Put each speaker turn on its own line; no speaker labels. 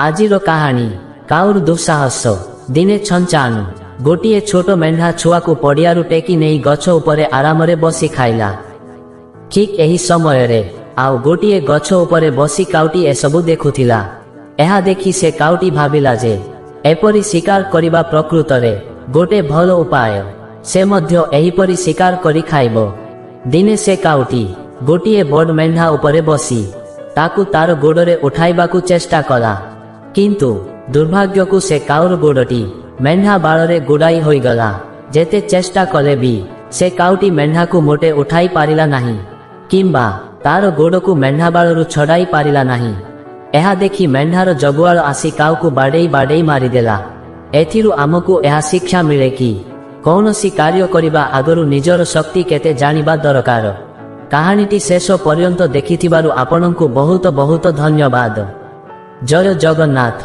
ଆଜିର କାହାଣୀ କାଉର ଦୁଃସାହସ। ଦିନେ ଛଞ୍ଚାଣୁ ଗୋଟିଏ ଛୋଟ ମେଣ୍ଢା ଛୁଆକୁ ପଡ଼ିଆରୁ ଟେକି ନେଇ ଗଛ ଉପରେ ଆରାମରେ ବସି ଖାଇଲା। ଠିକ୍ ଏହି ସମୟରେ ଆଉ ଗୋଟିଏ ଗଛ ଉପରେ ବସି କାଉଟି ଏସବୁ ଦେଖୁଥିଲା। ଏହା ଦେଖି ସେ କାଉଟି ଭାବିଲା ଯେ ଏପରି ଶିକାର କରିବା ପ୍ରକୃତରେ ଗୋଟେ ଭଲ ଉପାୟ। ସେ ମଧ୍ୟ ଏହିପରି ଶିକାର କରି ଖାଇବ। ଦିନେ ସେ କାଉଟି ଗୋଟିଏ ବଡ଼ ମେଣ୍ଢା ଉପରେ ବସି ତାକୁ ତାର ଗୋଡ଼ରେ ଉଠାଇବାକୁ ଚେଷ୍ଟା କଲା। କିନ୍ତୁ ଦୁର୍ଭାଗ୍ୟକୁ ସେ କାଉର ଗୋଡ଼ଟି ମେଣ୍ଢା ବାଳରେ ଗୁଡ଼ାଇ ହୋଇଗଲା। ଯେତେ ଚେଷ୍ଟା କଲେ ବି ସେ କାଉଟି ମେଣ୍ଢାକୁ ମୋଟେ ଉଠାଇ ପାରିଲା ନାହିଁ କିମ୍ବା ତାର ଗୋଡ଼କୁ ମେଣ୍ଢା ବାଳରୁ ଛଡ଼ାଇ ପାରିଲା ନାହିଁ। ଏହା ଦେଖି ମେଣ୍ଢାର ଜଗୁଆଳ ଆସି କାଉକୁ ବାଡ଼େଇ ବାଡ଼େଇ ମାରିଦେଲା। ଏଥିରୁ ଆମକୁ ଏହା ଶିକ୍ଷା ମିଳେ କି କୌଣସି କାର୍ଯ୍ୟ କରିବା ଆଗରୁ ନିଜର ଶକ୍ତି କେତେ ଜାଣିବା ଦରକାର। କାହାଣୀଟି ଶେଷ ପର୍ଯ୍ୟନ୍ତ ଦେଖିଥିବାରୁ ଆପଣଙ୍କୁ ବହୁତ ବହୁତ ଧନ୍ୟବାଦ। ଜୟ ଜଗନ୍ନାଥ।